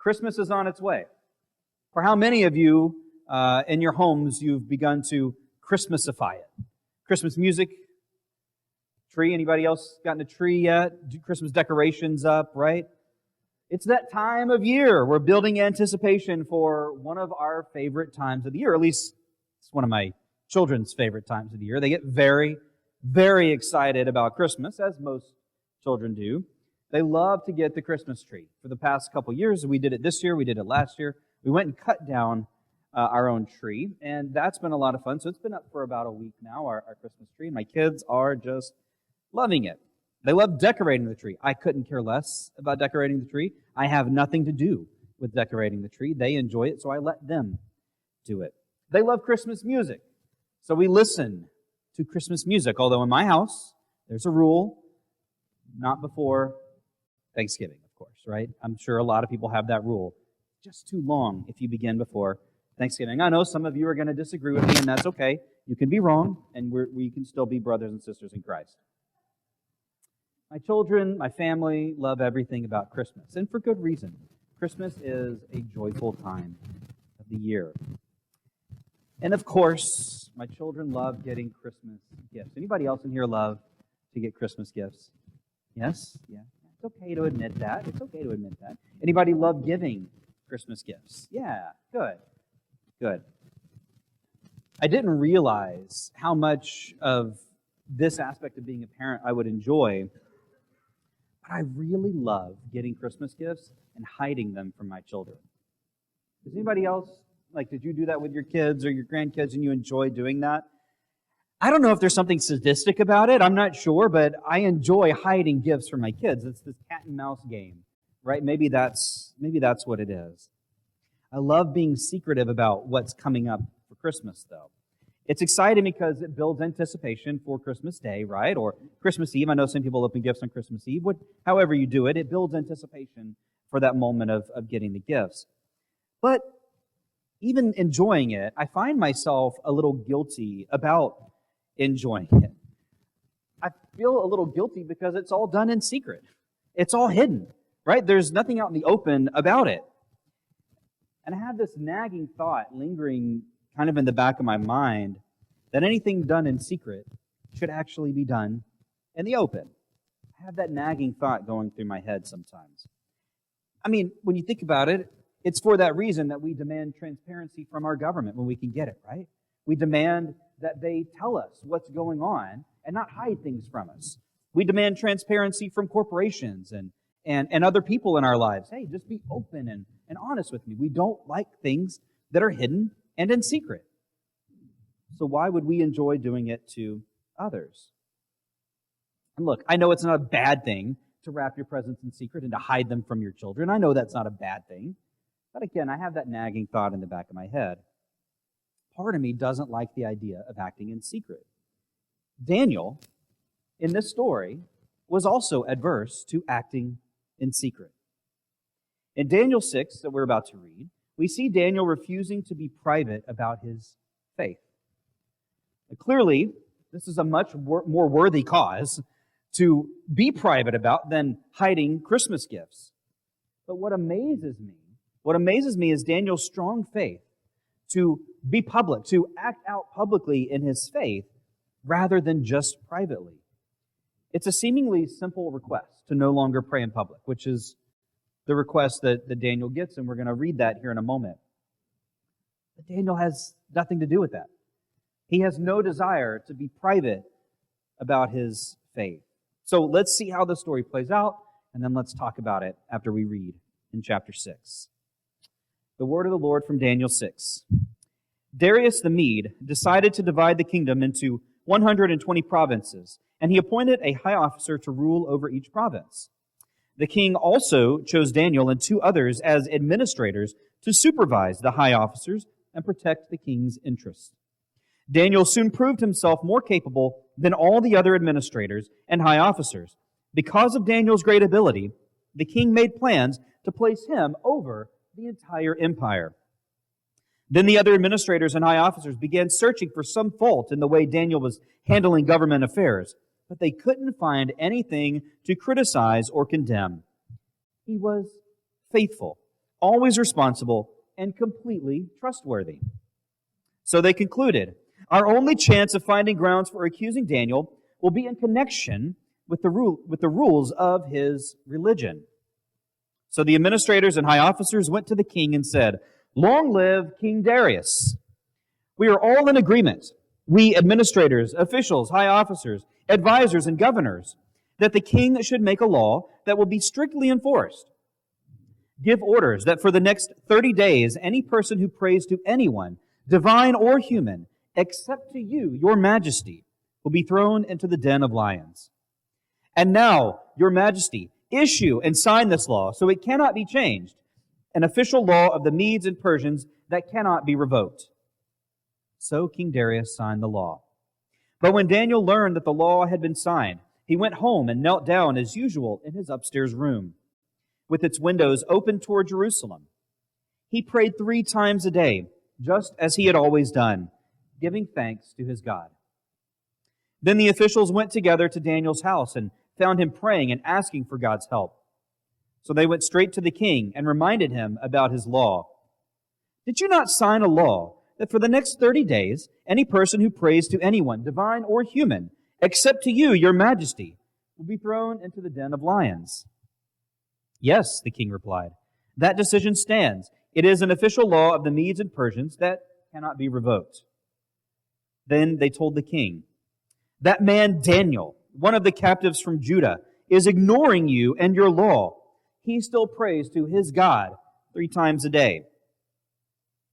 Christmas is on its way. For how many of you in your homes you've begun to Christmasify it? Christmas music, tree. Anybody else gotten a tree yet? Christmas decorations up, right? It's that time of year. We're building anticipation for one of our favorite times of the year. At least it's one of my children's favorite times of the year. They get very, very excited about Christmas, as most children do. They love to get the Christmas tree. For the past couple years, we did it this year, we did it last year. We went and cut down our own tree, and that's been a lot of fun. So it's been up for about a week now, our Christmas tree, and my kids are just loving it. They love decorating the tree. I couldn't care less about decorating the tree. I have nothing to do with decorating the tree. They enjoy it, so I let them do it. They love Christmas music, so we listen to Christmas music, although in my house, there's a rule, not before Thanksgiving, of course, right? I'm sure a lot of people have that rule. Just too long if you begin before Thanksgiving. I know some of you are going to disagree with me, and that's okay. You can be wrong, and we can still be brothers and sisters in Christ. My children, my family love everything about Christmas, and for good reason. Christmas is a joyful time of the year. And of course, my children love getting Christmas gifts. Anybody else in here love to get Christmas gifts? Yes? Yeah. It's okay to admit that. It's okay to admit that. Anybody love giving Christmas gifts? Yeah, good. Good. I didn't realize how much of this aspect of being a parent I would enjoy, but I really love getting Christmas gifts and hiding them from my children. Does anybody else, did you do that with your kids or your grandkids and you enjoy doing that? I don't know if there's something sadistic about it. I'm not sure, but I enjoy hiding gifts from my kids. It's this cat and mouse game, right? Maybe that's what it is. I love being secretive about what's coming up for Christmas, though. It's exciting because it builds anticipation for Christmas Day, right? Or Christmas Eve. I know some people open gifts on Christmas Eve. However you do it, it builds anticipation for that moment of getting the gifts. But even enjoying it, I find myself a little guilty about enjoying it. I feel a little guilty because it's all done in secret. It's all hidden, right? There's nothing out in the open about it. And I have this nagging thought lingering kind of in the back of my mind that anything done in secret should actually be done in the open. I have that nagging thought going through my head sometimes. I mean, when you think about it, it's for that reason that we demand transparency from our government when we can get it, right? We demand that they tell us what's going on and not hide things from us. We demand transparency from corporations and other people in our lives. Hey, just be open and honest with me. We don't like things that are hidden and in secret. So why would we enjoy doing it to others? And look, I know it's not a bad thing to wrap your presents in secret and to hide them from your children. I know that's not a bad thing. But again, I have that nagging thought in the back of my head. Part of me doesn't like the idea of acting in secret. Daniel, in this story, was also adverse to acting in secret. In Daniel 6, that we're about to read, we see Daniel refusing to be private about his faith. And clearly, this is a much more worthy cause to be private about than hiding Christmas gifts. But what amazes me is Daniel's strong faith to be public, to act out publicly in his faith rather than just privately. It's a seemingly simple request to no longer pray in public, which is the request that Daniel gets, and we're going to read that here in a moment. But Daniel has nothing to do with that. He has no desire to be private about his faith. So let's see how the story plays out, and then let's talk about it after we read in chapter 6. The word of the Lord from Daniel 6. Darius the Mede decided to divide the kingdom into 120 provinces, and he appointed a high officer to rule over each province. The king also chose Daniel and 2 others as administrators to supervise the high officers and protect the king's interests. Daniel soon proved himself more capable than all the other administrators and high officers. Because of Daniel's great ability, the king made plans to place him over the entire empire. Then the other administrators and high officers began searching for some fault in the way Daniel was handling government affairs, but they couldn't find anything to criticize or condemn. He was faithful, always responsible, and completely trustworthy. So they concluded, our only chance of finding grounds for accusing Daniel will be in connection with the rules of his religion. So the administrators and high officers went to the king and said, long live King Darius. We are all in agreement, we administrators, officials, high officers, advisors, and governors, that the king should make a law that will be strictly enforced. Give orders that for the next 30 days, any person who prays to anyone, divine or human, except to you, your majesty, will be thrown into the den of lions. And now, your majesty, issue and sign this law, so it cannot be changed, an official law of the Medes and Persians that cannot be revoked. So King Darius signed the law. But when Daniel learned that the law had been signed, he went home and knelt down as usual in his upstairs room, with its windows open toward Jerusalem. He prayed 3 times a day, just as he had always done, giving thanks to his God. Then the officials went together to Daniel's house and found him praying and asking for God's help. So they went straight to the king and reminded him about his law. Did you not sign a law that for the next 30 days, any person who prays to anyone, divine or human, except to you, your majesty, will be thrown into the den of lions? Yes, the king replied. That decision stands. It is an official law of the Medes and Persians that cannot be revoked. Then they told the king, that man Daniel, one of the captives from Judah, is ignoring you and your law. He still prays to his God 3 times a day.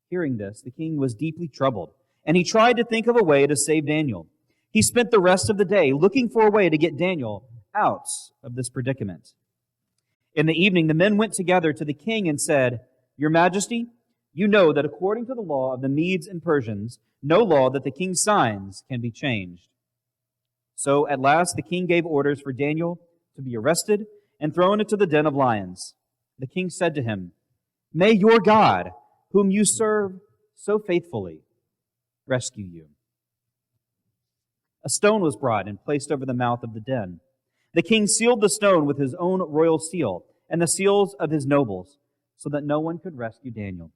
Hearing this, the king was deeply troubled, and he tried to think of a way to save Daniel. He spent the rest of the day looking for a way to get Daniel out of this predicament. In the evening, the men went together to the king and said, Your Majesty, you know that according to the law of the Medes and Persians, no law that the king signs can be changed. So at last the king gave orders for Daniel to be arrested and thrown into the den of lions. The king said to him, May your God, whom you serve so faithfully, rescue you. A stone was brought and placed over the mouth of the den. The king sealed the stone with his own royal seal and the seals of his nobles, so that no one could rescue Daniel.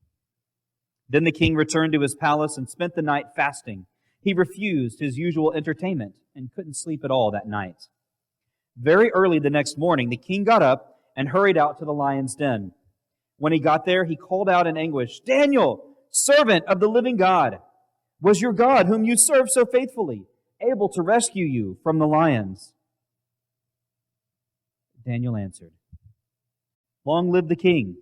Then the king returned to his palace and spent the night fasting. He refused his usual entertainment and couldn't sleep at all that night. Very early the next morning, the king got up and hurried out to the lion's den. When he got there, he called out in anguish, Daniel, servant of the living God, was your God, whom you serve so faithfully, able to rescue you from the lions? Daniel answered, Long live the king.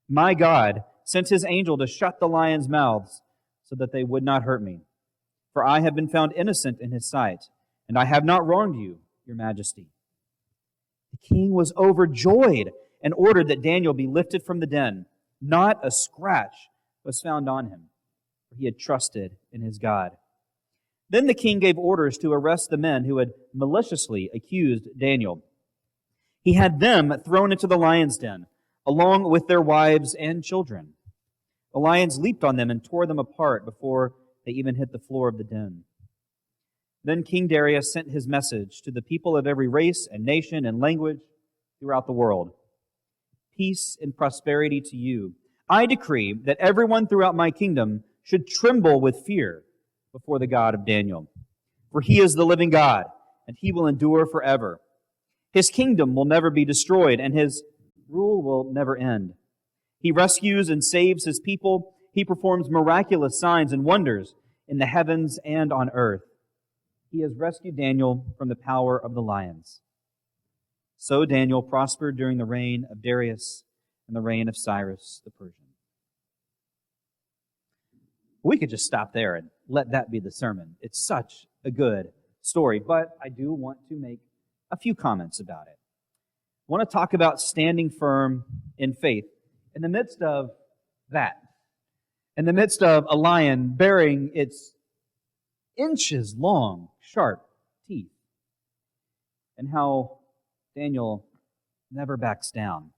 My God sent his angel to shut the lions' mouths so that they would not hurt me. For I have been found innocent in his sight, and I have not wronged you, your majesty. The king was overjoyed and ordered that Daniel be lifted from the den. Not a scratch was found on him, for he had trusted in his God. Then the king gave orders to arrest the men who had maliciously accused Daniel. He had them thrown into the lion's den, along with their wives and children. The lions leaped on them and tore them apart before they even hit the floor of the den. Then King Darius sent his message to the people of every race and nation and language throughout the world. Peace and prosperity to you. I decree that everyone throughout my kingdom should tremble with fear before the God of Daniel. For he is the living God, and he will endure forever. His kingdom will never be destroyed, and his rule will never end. He rescues and saves his people. He performs miraculous signs and wonders in the heavens and on earth. He has rescued Daniel from the power of the lions. So Daniel prospered during the reign of Darius and the reign of Cyrus the Persian. We could just stop there and let that be the sermon. It's such a good story, but I do want to make a few comments about it. I want to talk about standing firm in faith in the midst of that, in the midst of a lion bearing its inches long, sharp teeth, and how Daniel never backs down.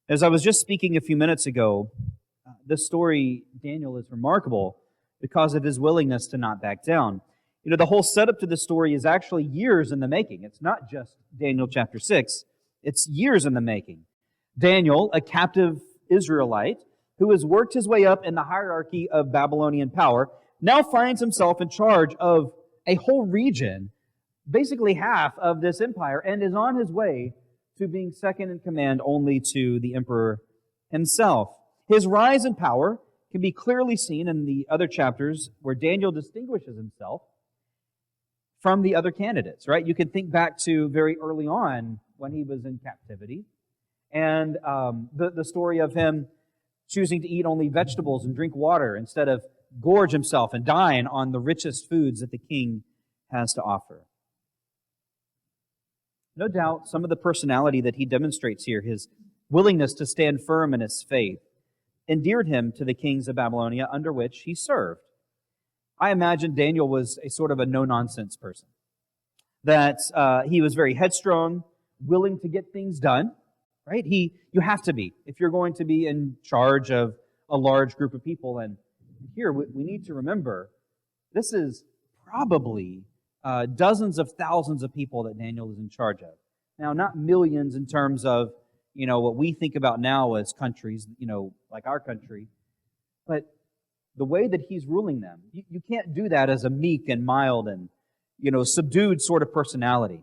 As I was just speaking a few minutes ago, this story, Daniel, is remarkable because of his willingness to not back down. You know, the whole setup to this story is actually years in the making. It's not just Daniel chapter 6. It's years in the making. Daniel, a captive Israelite who has worked his way up in the hierarchy of Babylonian power, now finds himself in charge of a whole region, basically half of this empire, and is on his way to being second in command only to the emperor himself. His rise in power can be clearly seen in the other chapters where Daniel distinguishes himself from the other candidates, right? You can think back to very early on when he was in captivity, and the story of him choosing to eat only vegetables and drink water instead of gorge himself and dine on the richest foods that the king has to offer. No doubt some of the personality that he demonstrates here, his willingness to stand firm in his faith, endeared him to the kings of Babylonia under which he served. I imagine Daniel was a sort of a no-nonsense person. That he was very headstrong, willing to get things done, right? You have to be if you're going to be in charge of a large group of people. And here we need to remember, this is probably dozens of thousands of people that Daniel is in charge of. Now, not millions in terms of, what we think about now as countries, like our country, but the way that he's ruling them, you can't do that as a meek and mild and, subdued sort of personality.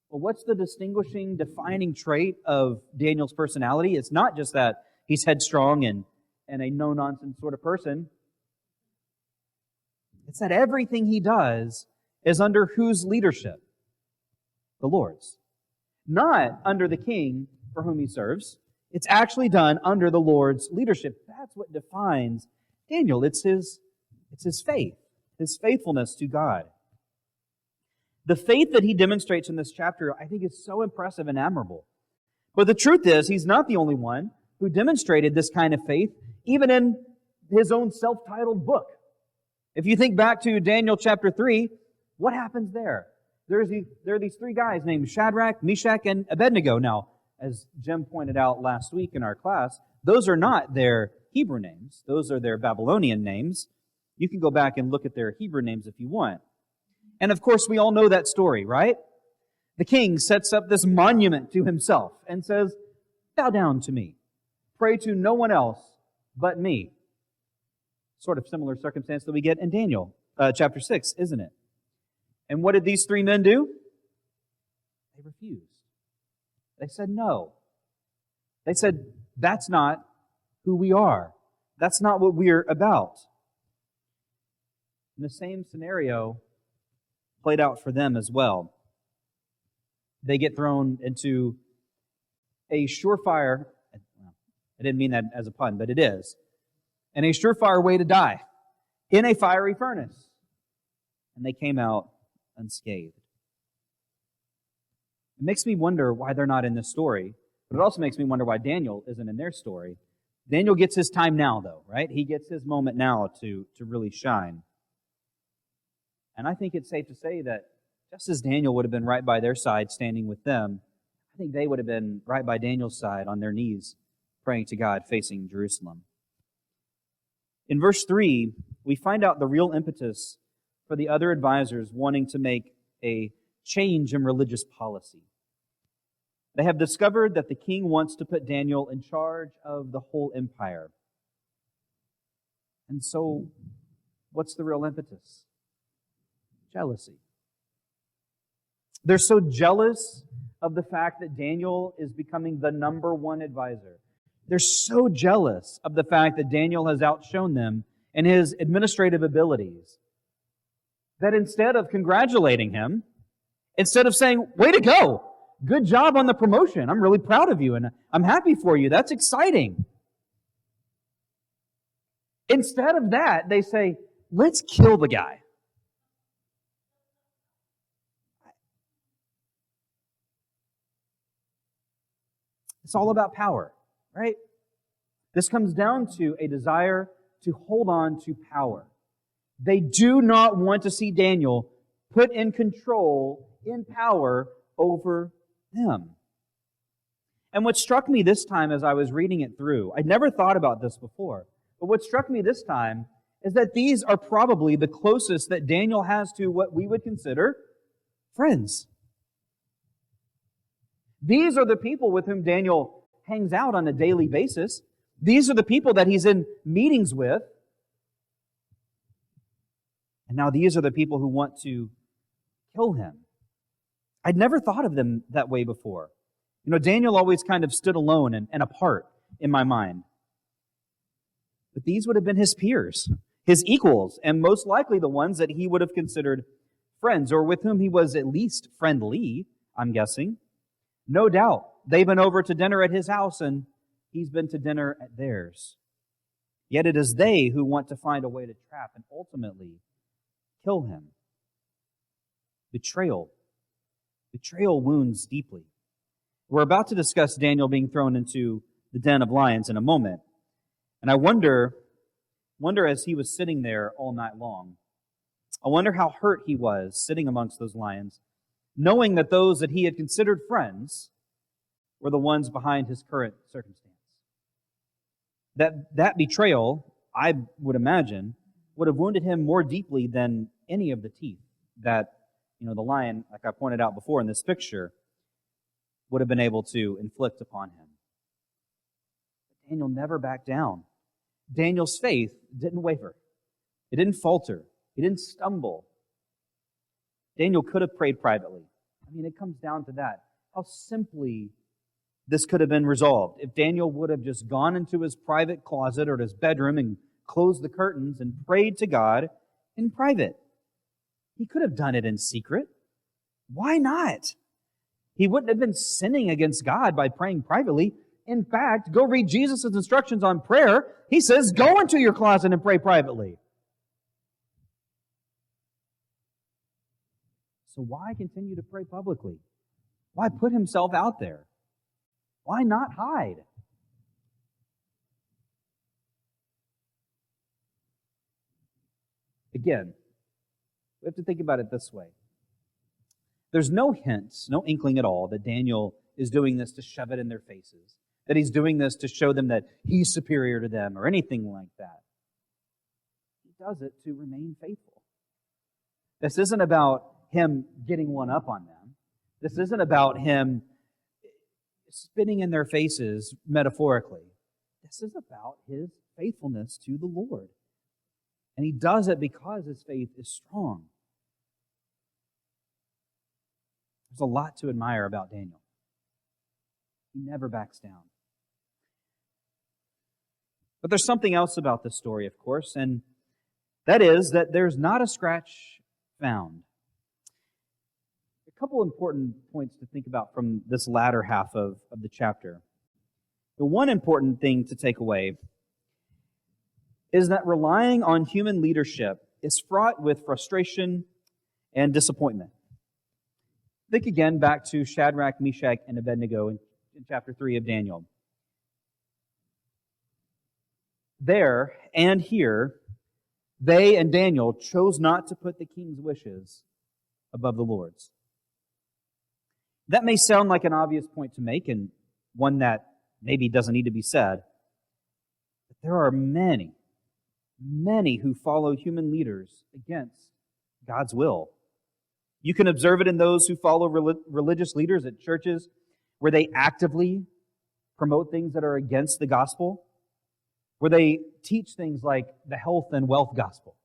Well, what's the distinguishing, defining trait of Daniel's personality? It's not just that he's headstrong and a no-nonsense sort of person. It's that everything he does is under whose leadership? The Lord's. Not under the king for whom he serves. It's actually done under the Lord's leadership. That's what defines Daniel. It's his faith, his faithfulness to God. The faith that he demonstrates in this chapter, I think, is so impressive and admirable. But the truth is, he's not the only one who demonstrated this kind of faith, even in his own self-titled book. If you think back to Daniel chapter 3, what happens there? There are these three guys named Shadrach, Meshach, and Abednego. Now, as Jim pointed out last week in our class, those are not their Hebrew names. Those are their Babylonian names. You can go back and look at their Hebrew names if you want. And of course, we all know that story, right? The king sets up this monument to himself and says, "Bow down to me. Pray to no one else but me." Sort of similar circumstance that we get in Daniel chapter 6, isn't it? And what did these three men do? They refused. They said no. They said, that's not who we are. That's not what we're about. And the same scenario played out for them as well. They get thrown into a surefire, I didn't mean that as a pun, but it is, and a surefire way to die, in a fiery furnace. And they came out unscathed. It makes me wonder why they're not in this story, but it also makes me wonder why Daniel isn't in their story. Daniel gets his time now, though, right? He gets his moment now to really shine. And I think it's safe to say that just as Daniel would have been right by their side standing with them, I think they would have been right by Daniel's side on their knees praying to God facing Jerusalem. In verse 3, we find out the real impetus for the other advisors wanting to make a change in religious policy. They have discovered that the king wants to put Daniel in charge of the whole empire. And so, what's the real impetus? Jealousy. They're so jealous of the fact that Daniel is becoming the number one advisor. They're so jealous of the fact that Daniel has outshone them in his administrative abilities that instead of congratulating him, instead of saying, "Way to go! Good job on the promotion. I'm really proud of you and I'm happy for you. That's exciting." Instead of that, they say, "Let's kill the guy." It's all about power, right? This comes down to a desire to hold on to power. They do not want to see Daniel put in control, in power over them. And what struck me this time as I was reading it through, I'd never thought about this before, but what struck me this time is that these are probably the closest that Daniel has to what we would consider friends. These are the people with whom Daniel hangs out on a daily basis. These are the people that he's in meetings with. And now these are the people who want to kill him. I'd never thought of them that way before. Daniel always kind of stood alone and apart in my mind. But these would have been his peers, his equals, and most likely the ones that he would have considered friends, or with whom he was at least friendly, I'm guessing. No doubt, they've been over to dinner at his house, and he's been to dinner at theirs. Yet it is they who want to find a way to trap and ultimately kill him. Betrayal. Betrayal wounds deeply. We're about to discuss Daniel being thrown into the den of lions in a moment. And I wonder as he was sitting there all night long, I wonder how hurt he was sitting amongst those lions, knowing that those that he had considered friends were the ones behind his current circumstance. That betrayal, I would imagine, would have wounded him more deeply than any of the teeth that, the lion, like I pointed out before in this picture, would have been able to inflict upon him. But Daniel never backed down. Daniel's faith didn't waver. It didn't falter. He didn't stumble. Daniel could have prayed privately. It comes down to that. How simply this could have been resolved. If Daniel would have just gone into his private closet or his bedroom and closed the curtains and prayed to God in private. He could have done it in secret. Why not? He wouldn't have been sinning against God by praying privately. In fact, go read Jesus' instructions on prayer. He says, go into your closet and pray privately. So why continue to pray publicly? Why put himself out there? Why not hide? Again, we have to think about it this way. There's no hints, no inkling at all that Daniel is doing this to shove it in their faces, that he's doing this to show them that he's superior to them or anything like that. He does it to remain faithful. This isn't about him getting one up on them. This isn't about him spitting in their faces metaphorically. This is about his faithfulness to the Lord. And he does it because his faith is strong. There's a lot to admire about Daniel. He never backs down. But there's something else about this story, of course, and that is that there's not a scratch found. A couple important points to think about from this latter half of the chapter. The one important thing to take away is that relying on human leadership is fraught with frustration and disappointment. Think again back to Shadrach, Meshach, and Abednego in chapter 3 of Daniel. There and here, they and Daniel chose not to put the king's wishes above the Lord's. That may sound like an obvious point to make, and one that maybe doesn't need to be said. But there are many who follow human leaders against God's will. You can observe it in those who follow religious leaders at churches where they actively promote things that are against the gospel, where they teach things like the health and wealth gospel,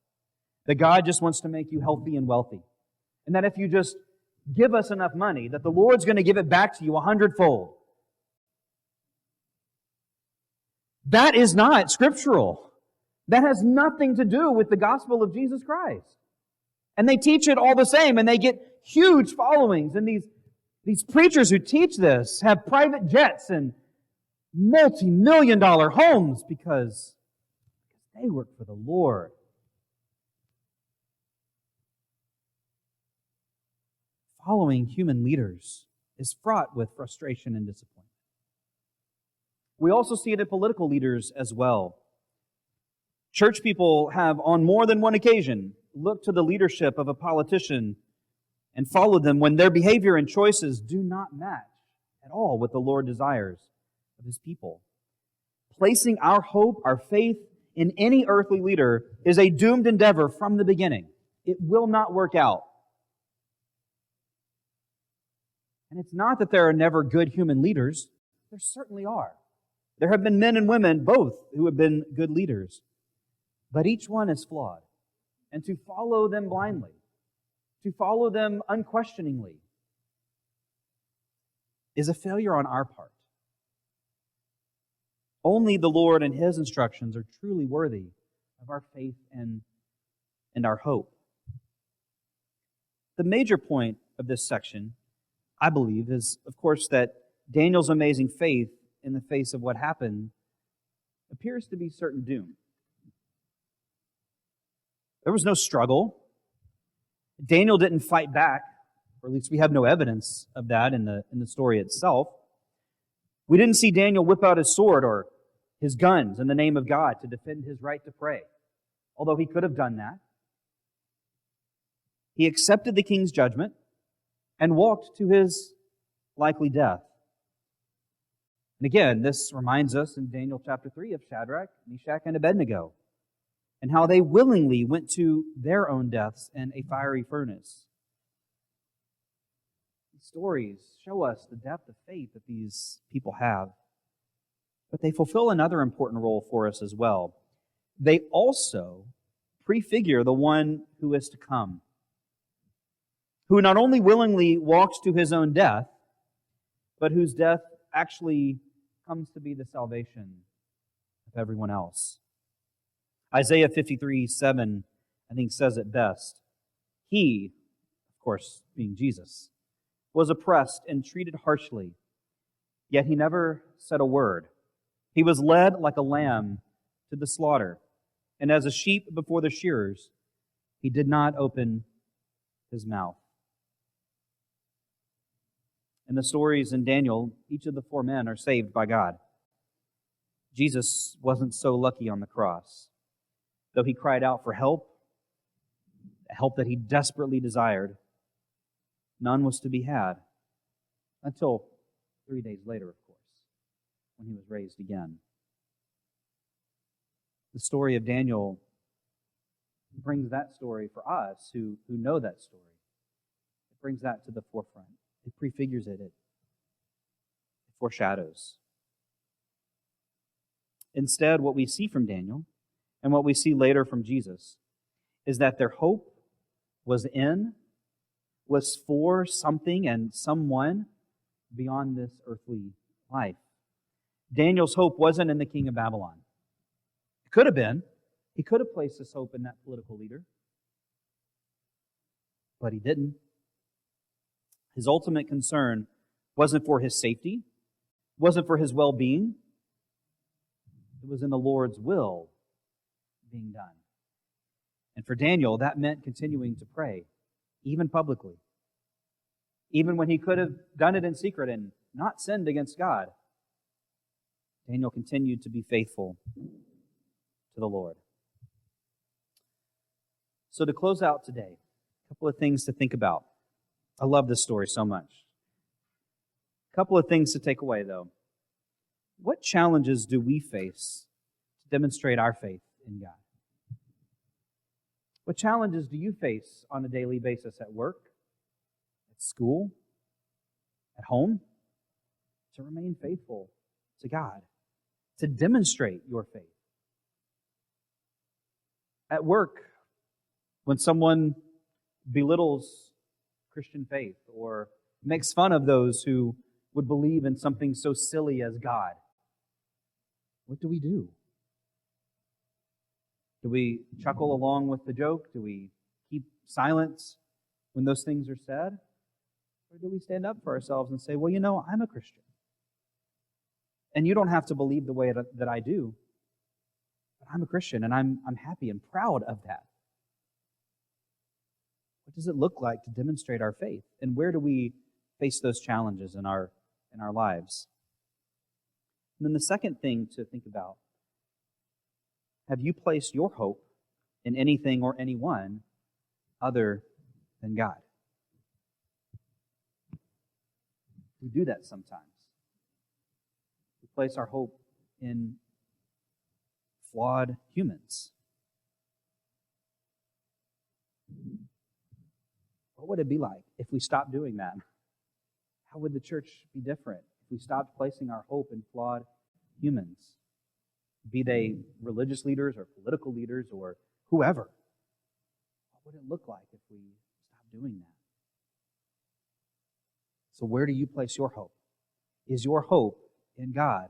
that God just wants to make you healthy and wealthy, and that if you just give us enough money, that the Lord's going to give it back to you 100-fold. That is not scriptural. That has nothing to do with the gospel of Jesus Christ. And they teach it all the same, and they get huge followings. And these preachers who teach this have private jets and multi-million-dollar homes because they work for the Lord. Following human leaders is fraught with frustration and disappointment. We also see it in political leaders as well. Church people have, on more than one occasion, looked to the leadership of a politician and followed them when their behavior and choices do not match at all what the Lord desires of His people. Placing our hope, our faith in any earthly leader is a doomed endeavor from the beginning. It will not work out. And it's not that there are never good human leaders. There certainly are. There have been men and women, both, who have been good leaders. But each one is flawed. And to follow them blindly, to follow them unquestioningly, is a failure on our part. Only the Lord and His instructions are truly worthy of our faith and our hope. The major point of this section, I believe, is, of course, that Daniel's amazing faith in the face of what happened appears to be certain doom. There was no struggle. Daniel didn't fight back, or at least we have no evidence of that in the story itself. We didn't see Daniel whip out his sword or his guns in the name of God to defend his right to pray, although he could have done that. He accepted the king's judgment and walked to his likely death. And again, this reminds us in Daniel chapter 3 of Shadrach, Meshach, and Abednego, and how they willingly went to their own deaths in a fiery furnace. These stories show us the depth of faith that these people have, but they fulfill another important role for us as well. They also prefigure the one who is to come, who not only willingly walks to his own death, but whose death actually comes to be the salvation of everyone else. Isaiah 53:7, I think, says it best. He, of course, being Jesus, was oppressed and treated harshly, yet he never said a word. He was led like a lamb to the slaughter, and as a sheep before the shearers, he did not open his mouth. In the stories in Daniel, each of the four men are saved by God. Jesus wasn't so lucky on the cross. Though he cried out for help that he desperately desired, none was to be had until 3 days later, of course, when he was raised again. The story of Daniel brings that story for us who know that story. It brings that to the forefront. It prefigures it. It foreshadows. Instead, what we see from Daniel and what we see later from Jesus is that their hope was for something and someone beyond this earthly life. Daniel's hope wasn't in the king of Babylon. It could have been. He could have placed his hope in that political leader. But he didn't. His ultimate concern wasn't for his safety, wasn't for his well-being. It was in the Lord's will being done. And for Daniel, that meant continuing to pray, even publicly. Even when he could have done it in secret and not sinned against God, Daniel continued to be faithful to the Lord. So to close out today, a couple of things to think about. I love this story so much. A couple of things to take away, though. What challenges do we face to demonstrate our faith in God? What challenges do you face on a daily basis at work, at school, at home, to remain faithful to God, to demonstrate your faith? At work, when someone belittles Christian faith or makes fun of those who would believe in something so silly as God, what do we do? Do we chuckle along with the joke? Do we keep silence when those things are said? Or do we stand up for ourselves and say, well, you know, I'm a Christian. And you don't have to believe the way that I do. But I'm a Christian, and I'm happy and proud of that. What does it look like to demonstrate our faith? And where do we face those challenges in our lives? And then the second thing to think about, have you placed your hope in anything or anyone other than God? We do that sometimes. We place our hope in flawed humans. What would it be like if we stopped doing that? How would the church be different if we stopped placing our hope in flawed humans, be they religious leaders or political leaders or whoever, what would it look like if we stopped doing that? So where do you place your hope? Is your hope in God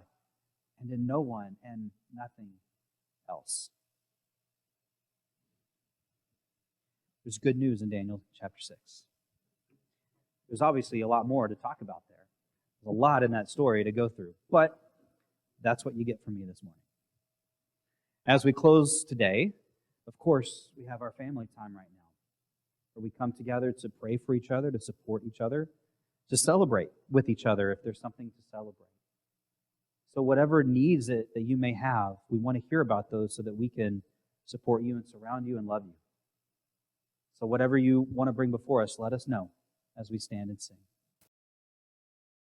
and in no one and nothing else? There's good news in Daniel chapter 6. There's obviously a lot more to talk about there. There's a lot in that story to go through, but that's what you get from me this morning. As we close today, of course, we have our family time right now, where we come together to pray for each other, to support each other, to celebrate with each other if there's something to celebrate. So whatever needs that you may have, we want to hear about those so that we can support you and surround you and love you. So whatever you want to bring before us, let us know as we stand and sing.